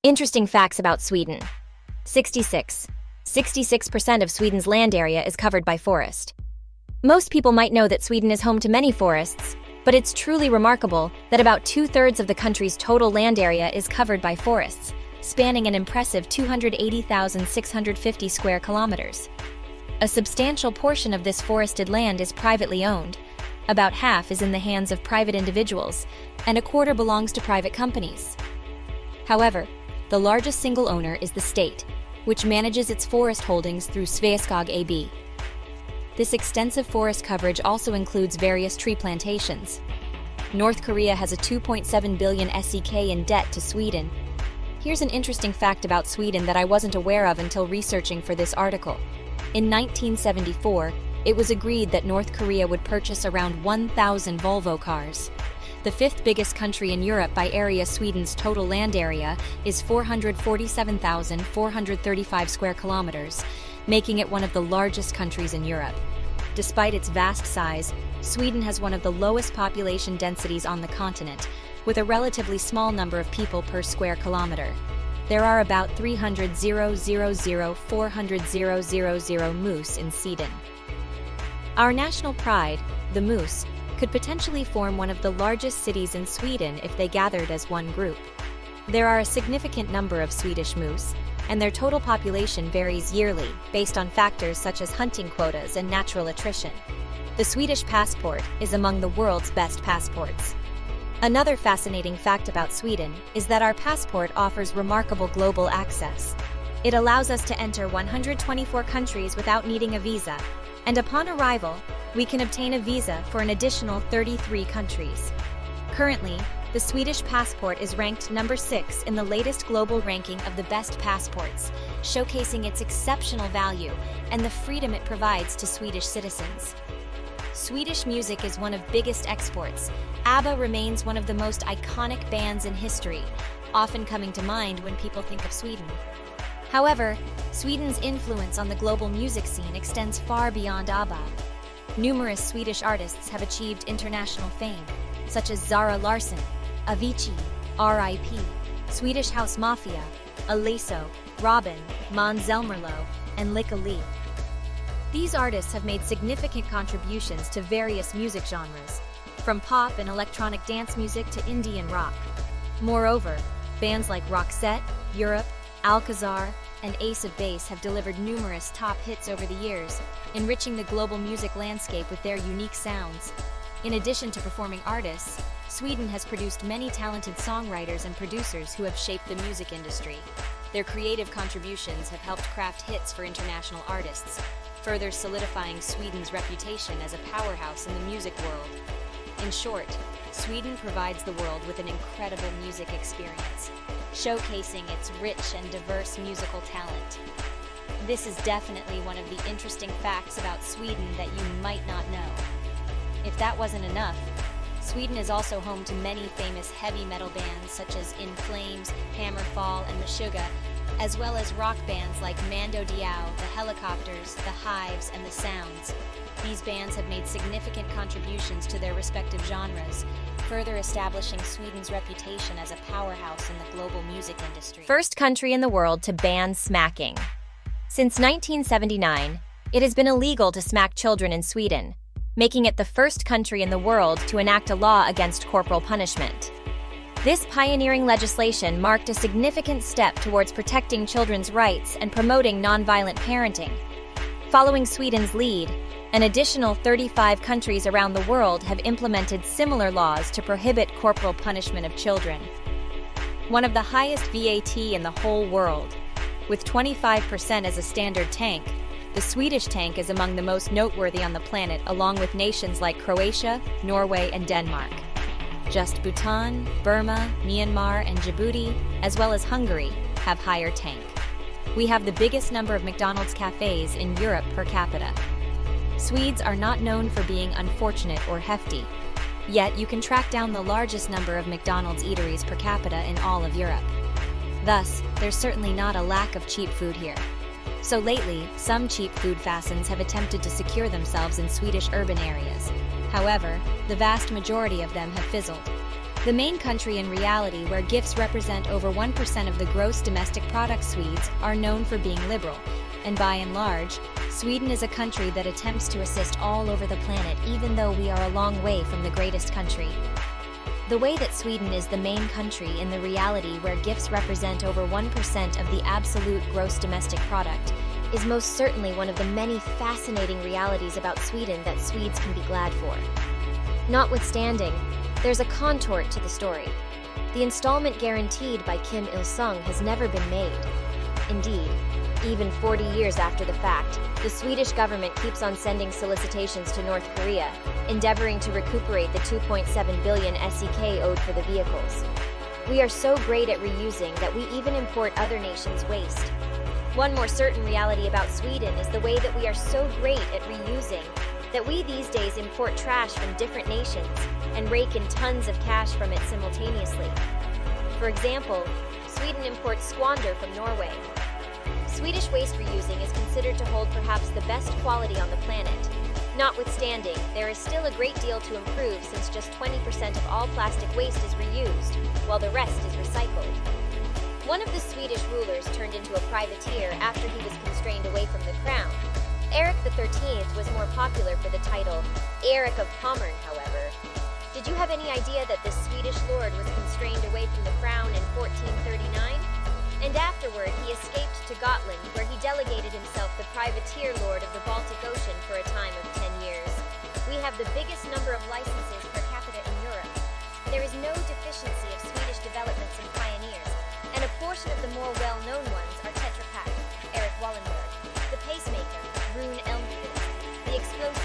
Interesting facts about Sweden. 66% of Sweden's land area is covered by forest. Most people might know that Sweden is home to many forests, but it's truly remarkable that about 2/3 of the country's total land area is covered by forests, spanning an impressive 280,650 square kilometers. A substantial portion of this forested land is privately owned. About half is in the hands of private individuals, and a quarter belongs to private companies. However, the largest single owner is the state, which manages its forest holdings through Sveaskog AB. This extensive forest coverage also includes various tree plantations. North Korea has a 2.7 billion SEK in debt to Sweden. Here's an interesting fact about Sweden that I wasn't aware of until researching for this article. In 1974, it was agreed that North Korea would purchase around 1,000 Volvo cars. The fifth biggest country in Europe by area, Sweden's total land area is 447,435 square kilometers, making it one of the largest countries in Europe. Despite its vast size, Sweden has one of the lowest population densities on the continent, with a relatively small number of people per square kilometer. There are about 300,400,000 moose in Sweden. Our national pride, the moose, could potentially form one of the largest cities in Sweden if they gathered as one group. There are a significant number of Swedish moose, and their total population varies yearly based on factors such as hunting quotas and natural attrition. The Swedish passport is among the world's best passports. Another fascinating fact about Sweden is that our passport offers remarkable global access. It allows us to enter 124 countries without needing a visa, and upon arrival, we can obtain a visa for an additional 33 countries. Currently, the Swedish passport is ranked number 6 in the latest global ranking of the best passports, showcasing its exceptional value and the freedom it provides to Swedish citizens. Swedish music is one of biggest exports. ABBA remains one of the most iconic bands in history, often coming to mind when people think of Sweden. However, Sweden's influence on the global music scene extends far beyond ABBA. Numerous Swedish artists have achieved international fame, such as Zara Larsson, Avicii, R.I.P., Swedish House Mafia, Alesso, Robin, Måns Zelmerlöw, and Lykke Li. These artists have made significant contributions to various music genres, from pop and electronic dance music to indie and rock. Moreover, bands like Roxette, Europe, Alcazar, and Ace of Base have delivered numerous top hits over the years, enriching the global music landscape with their unique sounds. In addition to performing artists, Sweden has produced many talented songwriters and producers who have shaped the music industry. Their creative contributions have helped craft hits for international artists, further solidifying Sweden's reputation as a powerhouse in the music world. In short, Sweden provides the world with an incredible music experience, showcasing its rich and diverse musical talent. This is definitely one of the interesting facts about Sweden that you might not know. If that wasn't enough, Sweden is also home to many famous heavy metal bands such as In Flames, Hammerfall, and Meshuggah, as well as rock bands like Mando Diao, The Helicopters, The Hives, and The Sounds. These bands have made significant contributions to their respective genres, further establishing Sweden's reputation as a powerhouse in the global music industry. First country in the world to ban smacking. Since 1979, it has been illegal to smack children in Sweden, making it the first country in the world to enact a law against corporal punishment. This pioneering legislation marked a significant step towards protecting children's rights and promoting nonviolent parenting. Following Sweden's lead, an additional 35 countries around the world have implemented similar laws to prohibit corporal punishment of children. One of the highest VAT in the whole world, with 25% as a standard tank, the Swedish tank is among the most noteworthy on the planet, along with nations like Croatia, Norway, and Denmark. Just Bhutan, Burma, Myanmar, and Djibouti, as well as Hungary, have higher tank. We have the biggest number of McDonald's cafes in Europe per capita. Swedes are not known for being unfortunate or hefty, yet you can track down the largest number of McDonald's eateries per capita in all of Europe. Thus, there's certainly not a lack of cheap food here. So lately, some cheap food fashions have attempted to secure themselves in Swedish urban areas. However, the vast majority of them have fizzled. the main country in reality where gifts represent over 1% of the gross domestic product. Swedes are known for being liberal, and by and large, Sweden is a country that attempts to assist all over the planet, even though we are a long way from the greatest country. The way that Sweden is the main country in the reality where gifts represent over 1% of the absolute gross domestic product is most certainly one of the many fascinating realities about Sweden that Swedes can be glad for. Notwithstanding, there's a contort to the story. The installment guaranteed by Kim Il-sung has never been made. Indeed, even 40 years after the fact, the Swedish government keeps on sending solicitations to North Korea, endeavoring to recuperate the 2.7 billion SEK owed for the vehicles. We are so great at reusing that we even import other nations' waste. One more certain reality about Sweden is the way that we are so great at reusing that we these days import trash from different nations and rake in tons of cash from it simultaneously. For example, Sweden imports squander from Norway. Swedish waste reusing is considered to hold perhaps the best quality on the planet. Notwithstanding, there is still a great deal to improve since just 20% of all plastic waste is reused, while the rest is recycled. One of the Swedish rulers turned into a privateer after he was constrained away from the crown. Eric XIII was more popular for the title Eric of Pommern, however. Did you have any idea that this Swedish lord was constrained away from the crown in 1439? And afterward, he escaped to Gotland, where he delegated himself the privateer lord of the Baltic Ocean for a time of 10 years. We have the biggest number of licenses per capita in Europe. There is no deficiency of Swedish developments and pioneers, and a portion of the more well-known ones are Tetra Pak, Eric Wallenberg, the pacemaker, Rune Elmqvist, the explosive